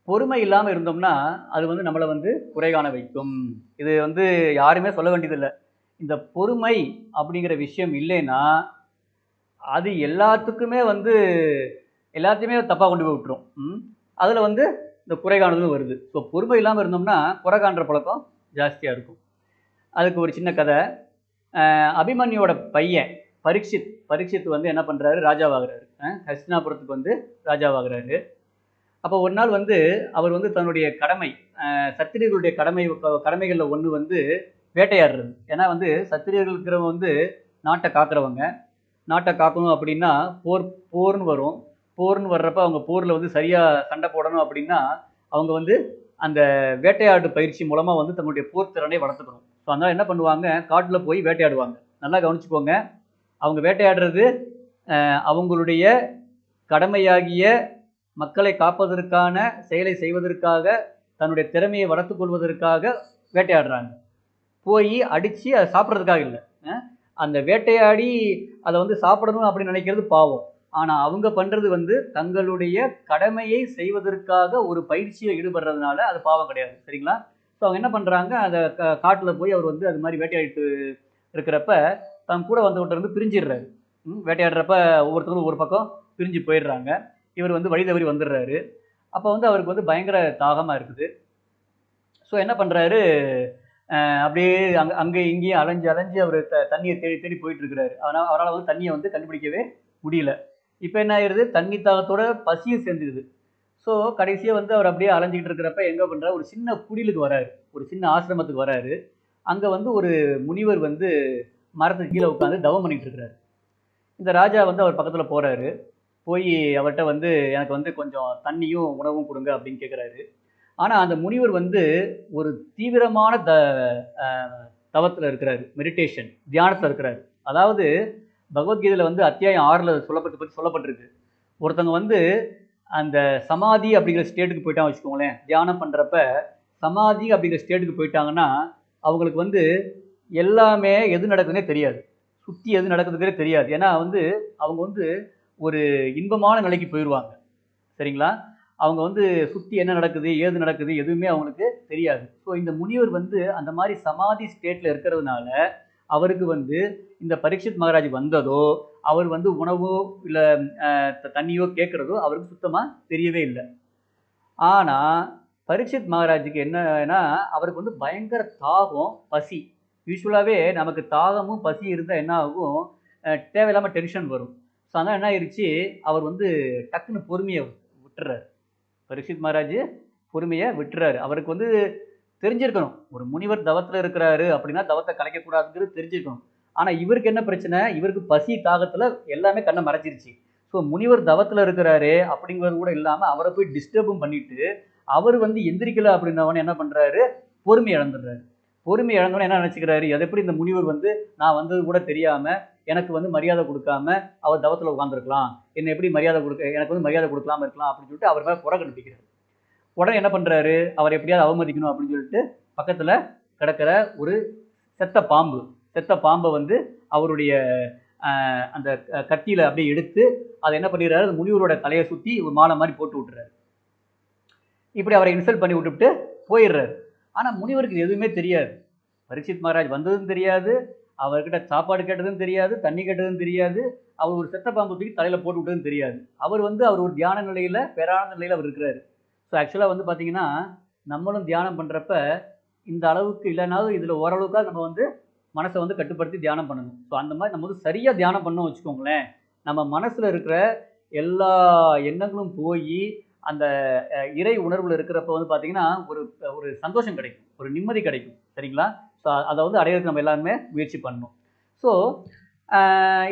பொறுமை இல்லாம இருந்தோம்னா, அது வந்து நம்மள வந்து குறை காண வைக்கும். இது வந்து யாருமே சொல்ல வேண்டியதில்ல. இந்த பொறுமை அப்படிங்கிற விஷயம் இல்லைன்னா, அது எல்லாத்துக்குமே வந்து எல்லாத்தையுமே தப்பா கொண்டு போய் விட்டுரும். அதுல வந்து இந்த குறை காணுதலும் வருது. ஸோ பொறுமை இல்லாம இருந்தோம்னா, குறை காண்ற பழக்கம் ஜாஸ்தியா இருக்கும். அதுக்கு ஒரு சின்ன கதை. அபிமன்யுவோட பையன் பரீட்சித் வந்து என்ன பண்றாரு? ராஜாவாகுறாரு. ஹஸ்தினாபுரத்துக்கு வந்து ராஜாவாகுறாரு. அப்போ ஒரு நாள் வந்து அவர் வந்து தன்னுடைய கடமை, சத்திரியர்களுடைய கடமைகள்ல ஒண்ணு வந்து வேட்டையாடுறது. ஏன்னா வந்து சத்திரியர்கள் இருக்கிறவங்க வந்து நாட்டை காக்கிறவங்க. நாட்டை காக்கணும் அப்படின்னா போர்ன்னு வரும். போர்ன்னு வர்றப்ப அவங்க போர்ல வந்து சரியா சண்டை போடணும் அப்படின்னா அவங்க வந்து அந்த வேட்டையாடு பயிற்சி மூலமா வந்து தன்னுடைய போர் திறனை வளர்த்துக்கணும். ஸோ அதனால என்ன பண்ணுவாங்க, காட்டுல போய் வேட்டையாடுவாங்க. நல்லா கவனிச்சுக்கோங்க. அவங்க வேட்டையாடுறது அவங்களுடைய கடமையாகிய மக்களை காப்பதற்கான செயலை செய்வதற்காக, தன்னுடைய திறமையை வளர்த்துக் கொள்வதற்காக வேட்டையாடுறாங்க. போய் அடிச்சு அதை சாப்பிட்றதுக்காக இல்லை. அந்த வேட்டையாடி அதை வந்து சாப்பிடணும் அப்படின்னு நினைக்கிறது பாவம். ஆனா அவங்க பண்றது வந்து தங்களுடைய கடமையை செய்வதற்காக ஒரு பயிற்சியில் ஈடுபடுறதுனால அது பாவம் கிடையாது. சரிங்களா? ஸோ அவங்க என்ன பண்றாங்க, அதை காட்டுல போய் அவர் வந்து அது மாதிரி வேட்டையாடிட்டு இருக்கிறப்ப தன் கூட வந்தவர்கிட்ட இருந்து பிரிஞ்சிடுறாரு. வேட்டையாடுறப்ப ஒவ்வொருத்தரும் ஒரு பக்கம் பிரிஞ்சு போயிடுறாங்க. இவர் வந்து வழி தவறி வந்துடுறாரு. அப்போ வந்து அவருக்கு வந்து பயங்கர தாகமா இருக்குது. ஸோ என்ன பண்றாரு, அப்படியே அங்கே இங்கேயும் அலைஞ்சு அலைஞ்சு அவர் தண்ணியை தேடி தேடி போயிட்டு இருக்கிறாரு. அவரால் வந்து தண்ணியை வந்து கண்டுபிடிக்கவே முடியல. இப்போ என்ன ஆயிடுது, தண்ணி தாகத்தோட பசியும் சேர்ந்துக்குது. ஸோ கடைசியாக வந்து அவர் அப்படியே அலைஞ்சிக்கிட்டு இருக்கிறப்ப எங்கே பண்ணுறாரு, ஒரு சின்ன குடிலுக்கு வராரு, ஒரு சின்ன ஆசிரமத்துக்கு வராரு. அங்கே வந்து ஒரு முனிவர் வந்து மரத்துக்கு கீழே உட்காந்து தவம் பண்ணிட்டு இருக்கிறாரு. இந்த ராஜா வந்து அவர் பக்கத்தில் போறாரு. போய் அவர்கிட்ட வந்து எனக்கு வந்து கொஞ்சம் தண்ணியும் உணவும் கொடுங்க அப்படின்னு கேட்குறாரு. ஆனால் அந்த முனிவர் வந்து ஒரு தீவிரமான தவத்தில் இருக்கிறாரு, மெடிடேஷன் தியானத்தில் இருக்கிறாரு. அதாவது பகவத்கீதையில் வந்து அத்தியாயம் 6ல் சொல்லப்பட்டிருக்கு. ஒருத்தவங்க வந்து அந்த சமாதி அப்படிங்கிற ஸ்டேட்டுக்கு போயிட்டாங்க வச்சுக்கோங்களேன். தியானம் பண்ணுறப்ப சமாதி அப்படிங்கிற ஸ்டேட்டுக்கு போயிட்டாங்கன்னா அவங்களுக்கு வந்து எல்லாமே எது நடக்குதுன்னே தெரியாது, சுற்றி எது நடக்குதுன்னே தெரியாது. ஏன்னா வந்து அவங்க வந்து ஒரு இன்பமான நிலைக்கு போயிடுவாங்க. சரிங்களா? அவங்க வந்து சுற்றி என்ன நடக்குது ஏது நடக்குது எதுவுமே அவங்களுக்கு தெரியாது. ஸோ இந்த முனிவர் வந்து அந்த மாதிரி சமாதி ஸ்டேட்டில் இருக்கிறதுனால அவருக்கு வந்து இந்த பரீட்சித் மகாராஜ் வந்ததோ, அவர் வந்து உணவோ இல்லை தண்ணியோ கேட்குறதோ அவருக்கு சுத்தமாக தெரியவே இல்லை. ஆனால் பரீட்சித் மகாராஜுக்கு என்னன்னா, அவருக்கு வந்து பயங்கர தாகம், பசி. யூஸ்வலாகவே நமக்கு தாகமும் பசி இருந்தால் என்ன ஆகும், தேவையில்லாமல் டென்ஷன் வரும். ஸோ அதனால் என்ன ஆயிடுச்சு, அவர் வந்து டக்குன்னு பொறுமையை விட்டுறாரு. பரீட்சித் மகாராஜ் பொறுமையை விட்டுறாரு. அவருக்கு வந்து தெரிஞ்சிருக்கணும், ஒரு முனிவர் தவத்தில் இருக்கிறாரு அப்படின்னா தவத்தை கலைக்கக்கூடாதுங்கிறது தெரிஞ்சிருக்கணும். ஆனால் இவருக்கு என்ன பிரச்சனை, இவருக்கு பசி தாகத்தில் எல்லாமே கண்ணை மறைச்சிருச்சு. ஸோ முனிவர் தவத்தில் இருக்கிறாரு அப்படிங்கிறது கூட இல்லாமல் அவரை போய் டிஸ்டர்பும் பண்ணிட்டு அவர் வந்து எந்திரிக்கல அப்படின்னவனே என்ன பண்ணுறாரு, பொறுமை இழந்துடுறாரு. பொறுமை இழந்தவனே என்ன நினச்சிக்கிறாரு, அது எப்படி இந்த முனிவர் வந்து நான் வந்தது கூட தெரியாமல் எனக்கு வந்து மரியாதை கொடுக்காம அவர் தவத்தில் உட்காந்துருக்கலாம், என்ன எப்படி மரியாதை எனக்கு வந்து மரியாதை கொடுக்கலாம இருக்கலாம் அப்படின்னு சொல்லிட்டு அவர் மேலே புற கண்டுபிடிக்கிறார். உடனே என்ன பண்ணுறாரு, அவர் எப்படியாவது அவமதிக்கணும் அப்படின்னு சொல்லிட்டு பக்கத்தில் கிடக்கிற ஒரு செத்த பாம்பை வந்து அவருடைய அந்த கத்தியில் அப்படியே எடுத்து அதை என்ன பண்ணிடுறாரு, முனிவரோட தலையை சுற்றி ஒரு மாலை மாதிரி போட்டு விட்டுறாரு. இப்படி அவரை இன்சல்ட் பண்ணி விட்டுவிட்டு போயிடுறாரு. ஆனால் முனிவருக்கு எதுவுமே தெரியாது. பரீட்சித் மகாராஜ் வந்ததும் தெரியாது, அவர்கிட்ட சாப்பாடு கேட்டதும் தெரியாது, தண்ணி கேட்டதும் தெரியாது, அவர் ஒரு செத்த பாம்பு தூக்கி தலையில் போட்டு விட்டதும் தெரியாது. அவர் வந்து அவர் ஒரு தியான நிலையில் பேரானந்த நிலையில் அவர் இருக்கிறாரு. ஸோ ஆக்சுவலாக வந்து பார்த்தீங்கன்னா நம்மளும் தியானம் பண்ணுறப்ப இந்த அளவுக்கு இல்லைனாலும் இதில் ஓரளவுக்காக நம்ம வந்து மனசை வந்து கட்டுப்படுத்தி தியானம் பண்ணணும். ஸோ அந்த மாதிரி நம்ம வந்து சரியாக தியானம் பண்ணோம் வச்சுக்கோங்களேன், நம்ம மனசில் இருக்கிற எல்லா எண்ணங்களும் போய் அந்த இறை உணர்வில் இருக்கிறப்ப வந்து பார்த்தீங்கன்னா ஒரு ஒரு சந்தோஷம் கிடைக்கும், ஒரு நிம்மதி கிடைக்கும். சரிங்களா? ஸோ அதை வந்து அடையிறதுக்கு நம்ம எல்லாருமே முயற்சி பண்ணணும். ஸோ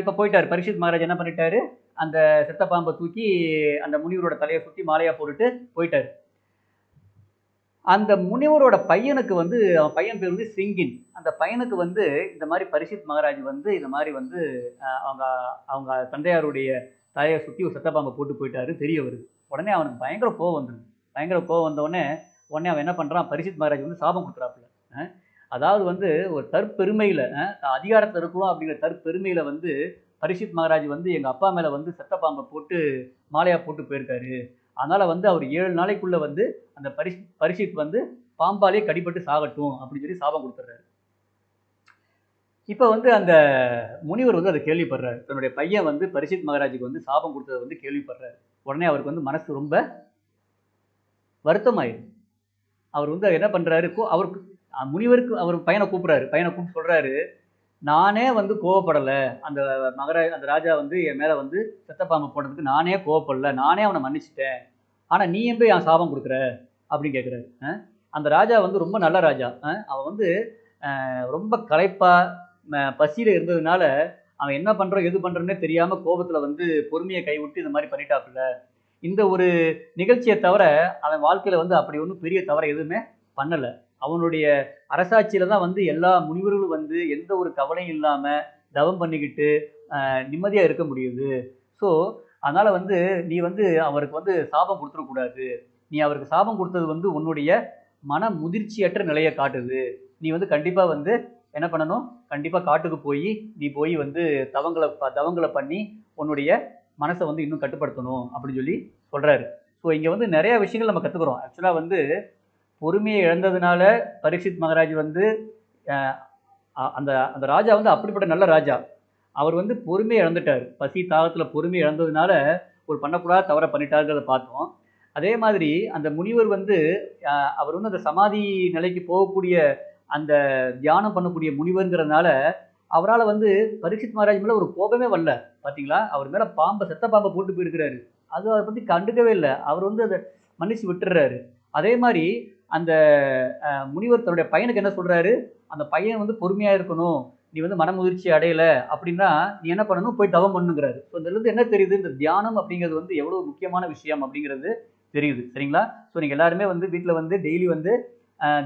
இப்போ போயிட்டார் பரீட்சித் மகாராஜ், என்ன பண்ணிட்டாரு, அந்த செத்த பாம்பை தூக்கி அந்த முனிவரோட தலையை சுற்றி மாலையாக போட்டுட்டு போயிட்டார். அந்த முனிவரோட பையனுக்கு வந்து, அவன் பையன் பேர் வந்து சிங்கின். அந்த பையனுக்கு வந்து இந்த மாதிரி பரீட்சித் மகாராஜ் வந்து இந்த மாதிரி வந்து அவங்க அவங்க தந்தையாருடைய தலையை சுற்றி ஒரு செத்த பாம்பை போட்டு போயிட்டாரு தெரிய வருது. உடனே அவனுக்கு பயங்கர கோவம் வந்துடுது. பயங்கர கோவம் வந்தவுடனே அவன் என்ன பண்ணுறான், பரீட்சித் மகாராஜ் வந்து சாபம் கொடுக்குறாப்புல. அதாவது வந்து ஒரு தற்பெருமையில் அதிகாரத்தில் இருக்கிறோம் அப்படிங்கிற தற்பெருமையில் வந்து பரீட்சித் மகாராஜ் வந்து எங்கள் அப்பா மேலே வந்து செத்த பாம்பை போட்டு மாலையாக போட்டு போயிருக்காரு, அதனால் வந்து அவர் 7 நாளைக்குள்ளே வந்து அந்த பரீட்சித் வந்து பாம்பாலே கடிபட்டு சாகட்டும் அப்படின்னு சொல்லி சாபம் கொடுத்துட்றாரு. இப்போ வந்து அந்த முனிவர் வந்து அதை கேள்விப்படுறாரு. தன்னுடைய பையன் வந்து பரீட்சித் மகாராஜுக்கு வந்து சாபம் கொடுத்ததை வந்து கேள்விப்படுறாரு. உடனே அவருக்கு வந்து மனசு ரொம்ப வருத்தமாயிடுது. அவர் வந்து என்ன பண்ணுறாரு, அவருக்கு முனிவருக்கு அவர் பையனை கூப்பிட்றாரு. பையனை கூப்பிட்டு சொல்கிறாரு, நானே வந்து கோவப்படலை. அந்த ராஜா வந்து என் மேலே வந்து செத்தப்பாம்பு போட்டதுக்கு நானே கோவப்படலை. நானே அவனை மன்னிச்சிட்டேன். ஆனால் நீ ஏன் போய் என் சாபம் கொடுக்குற அப்படின்னு கேட்குறாரு. அந்த ராஜா வந்து ரொம்ப நல்ல ராஜா. அவன் வந்து ரொம்ப களைப்பாக பசியில் இருந்ததுனால அவன் என்ன பண்ணுறோம் எது பண்ணுறோன்னே தெரியாமல் கோபத்தில் வந்து பொறுமையை கைவிட்டு இந்த மாதிரி பண்ணிட்டாப்புல. இந்த ஒரு நிகழ்ச்சியை தவிர அவன் வாழ்க்கையில் வந்து அப்படி ஒன்றும் பெரிய தவிர எதுவுமே பண்ணலை. அவனுடைய அரசாட்சியில் தான் வந்து எல்லா முனிவர்களும் வந்து எந்த ஒரு கவலையும் இல்லாமல் தவம் பண்ணிக்கிட்டு நிம்மதியாக இருக்க முடியுது. ஸோ அதனால் வந்து நீ வந்து அவருக்கு வந்து சாபம் கொடுத்துடக்கூடாது. நீ அவருக்கு சாபம் கொடுத்தது வந்து உன்னுடைய மன முதிர்ச்சியற்ற நிலையை காட்டுது. நீ வந்து கண்டிப்பாக வந்து என்ன பண்ணணும், கண்டிப்பாக காட்டுக்கு போய் நீ போய் வந்து தவங்களை பண்ணி உன்னுடைய மனசை வந்து இன்னும் கட்டுப்படுத்தணும் அப்படின்னு சொல்லி சொல்கிறாரு. ஸோ இங்கே வந்து நிறைய விஷயங்கள் நம்ம கற்றுக்குறோம். ஆக்சுவலாக வந்து பொறுமையை இழந்ததுனால பரீட்சித் மகாராஜ் வந்து அந்த அந்த ராஜா வந்து அப்படிப்பட்ட நல்ல ராஜா. அவர் வந்து பொறுமையை இழந்துட்டார். பசி தாகத்தில் பொறுமையை இழந்ததுனால ஒரு பண்ணக்கூடாத தவறை பண்ணிட்டாருங்கிறத பார்த்தோம். அதே மாதிரி அந்த முனிவர் வந்து அவர் வந்து அந்த சமாதி நிலைக்கு போகக்கூடிய அந்த தியானம் பண்ணக்கூடிய முனிவருங்கிறதுனால அவரால் வந்து பரீட்சித் மகாராஜ் மேலே ஒரு கோபமே வரல. பார்த்தீங்களா, அவர் மேலே செத்த பாம்பை போட்டு போயிருக்கிறாரு. அது அதை பற்றி கண்டுக்கவே இல்லை. அவர் வந்து அதை மன்னிச்சு விட்டுறாரு. அதே மாதிரி அந்த முனிவர் தன்னுடைய பையனுக்கு என்ன சொல்கிறாரு, அந்த பையன் வந்து பொறுமையாக இருக்கணும், நீ வந்து மனமுதிர்ச்சி அடையலை அப்படின்னா நீ என்ன பண்ணணும், போய் தவம் பண்ணுங்கிறாரு. ஸோ இதுலேருந்து என்ன தெரியுது, இந்த தியானம் அப்படிங்கிறது வந்து எவ்வளோ முக்கியமான விஷயம் அப்படிங்கிறது தெரியுது. சரிங்களா? ஸோ நீங்கள் எல்லாருமே வந்து வீட்டில் வந்து டெய்லி வந்து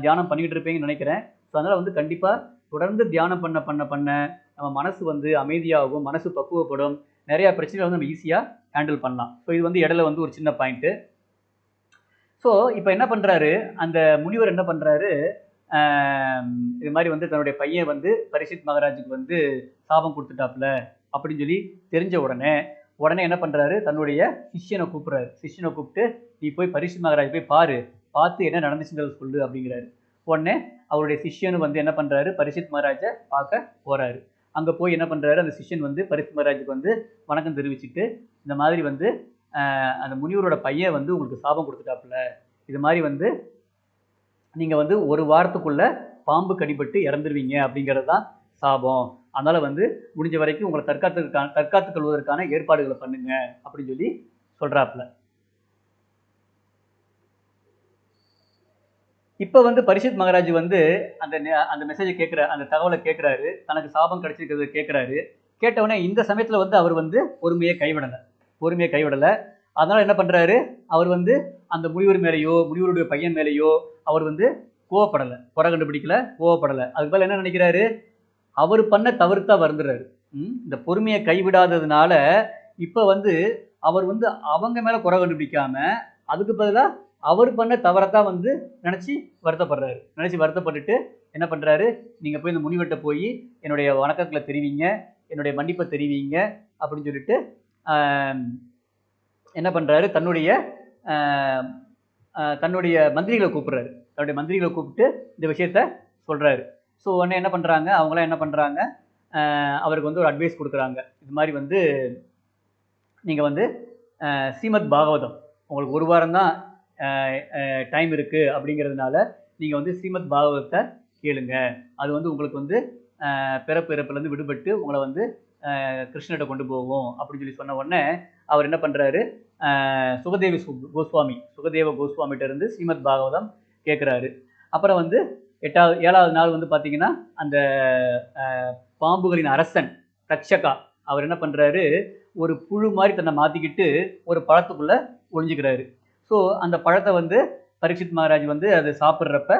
தியானம் பண்ணிக்கிட்டு இருப்பீங்கன்னு நினைக்கிறேன். ஸோ அதனால் வந்து கண்டிப்பாக தொடர்ந்து தியானம் பண்ண பண்ண பண்ண நம்ம மனசு வந்து அமைதியாகும், மனசு பக்குவப்படும், நிறையா பிரச்சனைகளை வந்து நம்ம ஈஸியாக ஹேண்டில் பண்ணலாம். ஸோ இது வந்து இடையில வந்து ஒரு சின்ன பாயிண்ட்டு. ஸோ இப்போ என்ன பண்ணுறாரு, அந்த முனிவர் என்ன பண்ணுறாரு, இது மாதிரி வந்து தன்னுடைய பையன் வந்து பரீட்சித் மகாராஜுக்கு வந்து சாபம் கொடுத்துட்டாப்புல அப்படின்னு சொல்லி தெரிஞ்ச உடனே என்ன பண்ணுறாரு, தன்னுடைய சிஷ்யனை கூப்பிட்டு நீ போய் பரீட்சித் மகாராஜ் போய் பார்த்து என்ன நடந்துச்சுங்கிறத சொல்லு அப்படிங்கிறாரு. உடனே அவருடைய சிஷ்யனு வந்து என்ன பண்ணுறாரு, பரீட்சித் மகாராஜை பார்க்க போகிறாரு. அங்கே போய் என்ன பண்ணுறாரு, அந்த சிஷ்யன் வந்து பரீட்சித் மகாராஜுக்கு வந்து வணக்கம் தெரிவிச்சுட்டு இந்த மாதிரி வந்து அந்த முனிவரோட பையன் வந்து உங்களுக்கு சாபம் கொடுத்துட்டாப்புல, இது மாதிரி வந்து நீங்கள் வந்து ஒரு வாரத்துக்குள்ளே பாம்பு கடிபட்டு இறந்துருவீங்க அப்படிங்கிறது தான் சாபம். அதனால் வந்து முடிஞ்ச வரைக்கும் உங்களை தற்காத்து கொள்வதற்கான ஏற்பாடுகளை பண்ணுங்க அப்படின்னு சொல்லி சொல்கிறாப்புல. இப்போ வந்து பரீட்சித் மகாராஜ் வந்து அந்த மெசேஜை அந்த தகவலை கேட்குறாரு, தனக்கு சாபம் கிடைச்சிருக்கிறத கேட்குறாரு. கேட்டவுடனே இந்த சமயத்தில் வந்து அவர் வந்து பொறுமையை கைவிடலை. அதனால் என்ன பண்ணுறாரு, அவர் வந்து அந்த முனிவர் மேலேயோ முனிவருடைய பையன் மேலேயோ அவர் வந்து கோவப்படலை, குறை கண்டுபிடிக்கல, கோவப்படலை. அதுக்கு மேலே என்ன நினைக்கிறாரு, அவர் பண்ண தவிர்த்தா வருந்துறாரு. இந்த பொறுமையை கைவிடாததுனால இப்போ வந்து அவர் வந்து அவங்க மேலே குறை கண்டுபிடிக்காம அதுக்கு பதிலாக அவர் பண்ண தவறத்தான் வந்து நினச்சி வருத்தப்பட்டுட்டு என்ன பண்ணுறாரு, நீங்கள் போய் இந்த முனிவர்கிட்ட போய் என்னுடைய வணக்கங்களை தெரிவிங்க, என்னுடைய மன்னிப்பை தெரிவிங்க அப்படின்னு சொல்லிட்டு என்ன பண்ணுறாரு, தன்னுடைய மந்திரிகளை கூப்பிட்டு இந்த விஷயத்த சொல்கிறாரு. ஸோ உடனே என்ன பண்ணுறாங்க, அவங்களாம் என்ன பண்ணுறாங்க, அவருக்கு வந்து ஒரு அட்வைஸ் கொடுக்குறாங்க. இது மாதிரி வந்து நீங்கள் வந்து ஸ்ரீமத் பாகவதம் உங்களுக்கு ஒரு வாரம் தான் டைம் இருக்குது அப்படிங்கிறதுனால நீங்கள் வந்து ஸ்ரீமத் பாகவதத்தை கேளுங்க. அது வந்து உங்களுக்கு வந்து பிறப்புலேருந்து விடுபட்டு உங்களை வந்து கிருஷ்ணர்கிட்ட கொண்டு போகும் அப்படின்னு சொல்லி சொன்ன உடனே அவர் என்ன பண்ணுறாரு, சுகதேவ கோஸ்வாமிகிட்ட இருந்து ஸ்ரீமத் பாகவதம் கேட்குறாரு. அப்புறம் வந்து 7வது நாள் வந்து பார்த்தீங்கன்னா அந்த பாம்புகளின் அரசன் தக்ஷகா அவர் என்ன பண்ணுறாரு, ஒரு புழு மாதிரி தன்னை மாற்றிக்கிட்டு ஒரு பழத்துக்குள்ளே ஒழிஞ்சிக்கிறாரு. ஸோ அந்த பழத்தை வந்து பரீட்சித் மகாராஜ் வந்து அதை சாப்பிட்றப்ப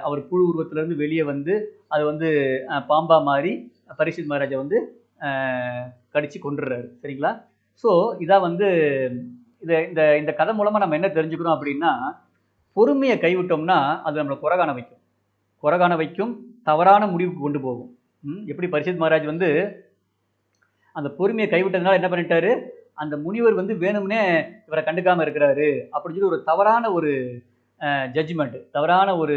அவர் புழு உருவத்திலேருந்து வெளியே வந்து அது வந்து பாம்பா மாதிரி பரீட்சித் மகாராஜை வந்து கடிச்சு கொண்டுடுறாரு. சரிங்களா? ஸோ இதான் வந்து இந்த கதை மூலமாக நம்ம என்ன தெரிஞ்சுக்கிறோம் அப்படின்னா, பொறுமையை கைவிட்டோம்னா அது நம்மளை குறை வைக்கும், தவறான முடிவுக்கு கொண்டு போகும். எப்படி பரீட்சித் மகாராஜ் வந்து அந்த பொறுமையை கைவிட்டதுனால என்ன பண்ணிட்டாரு, அந்த முனிவர் வந்து வேணும்னே இவரை கண்டுக்காம இருக்கிறாரு அப்படின்னு சொல்லி ஒரு தவறான ஒரு ஜட்ஜ்மெண்ட், தவறான ஒரு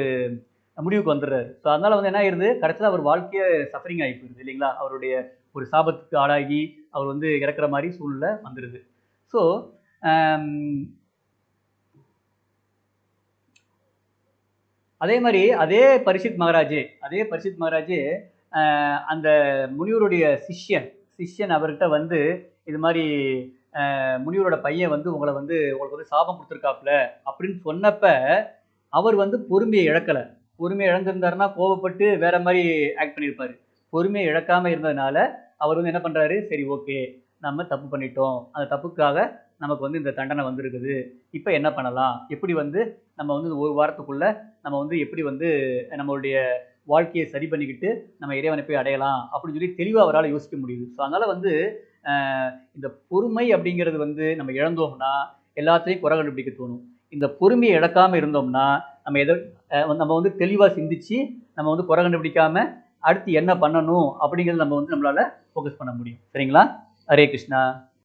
முடிவுக்கு வந்துடுறாரு. ஸோ அதனால வந்து என்ன ஆயிருது, கடைசியில் அவர் வாழ்க்கையே சஃபரிங் ஆகி போயிருது இல்லைங்களா? அவருடைய ஒரு சாபத்துக்கு ஆளாகி அவர் வந்து இறக்குற மாதிரி சூழ்நிலை வந்துடுது. ஸோ அதே மாதிரி அதே பரிஷித் மகாராஜே அந்த முனிவருடைய சிஷ்யன் அவர்கிட்ட வந்து இது மாதிரி முனிவரோட பையன் வந்து உங்களுக்கு வந்து சாபம் கொடுத்துருக்காப்புல அப்படின்னு சொன்னப்ப அவர் வந்து பொறுமையை இழக்கலை. பொறுமையை இழந்திருந்தாருன்னா கோவப்பட்டு வேற மாதிரி ஆக்ட் பண்ணியிருப்பாரு. பொறுமையை இழக்காம இருந்ததுனால அவர் வந்து என்ன பண்றாரு, சரி ஓகே நம்ம தப்பு பண்ணிட்டோம், அந்த தப்புக்காக நமக்கு வந்து இந்த தண்டனை வந்திருக்குது, இப்போ என்ன பண்ணலாம், எப்படி வந்து நம்ம வந்து ஒரு வாரத்துக்குள்ள நம்ம வந்து எப்படி வந்து நம்மளுடைய வாழ்க்கையை சரி பண்ணிக்கிட்டு நம்ம இறைவனை போய் அடையலாம் அப்படின்னு சொல்லி தெளிவாக அவரால் யோசிக்க முடியுது. ஸோ அதனால் வந்து இந்த பொறுமை அப்படிங்கிறது வந்து நம்ம இழந்தோம்னா எல்லாத்தையும் குறை கண்டுபிடிக்க தோணும். இந்த பொறுமையை இழக்காமல் இருந்தோம்னா நம்ம வந்து தெளிவாக சிந்திச்சு நம்ம வந்து குறை கண்டுபிடிக்காம அடுத்து என்ன பண்ணணும் அப்படிங்கிறது நம்ம வந்து நம்மளால ஃபோக்கஸ் பண்ண முடியும். சரிங்களா? ஹரே கிருஷ்ணா.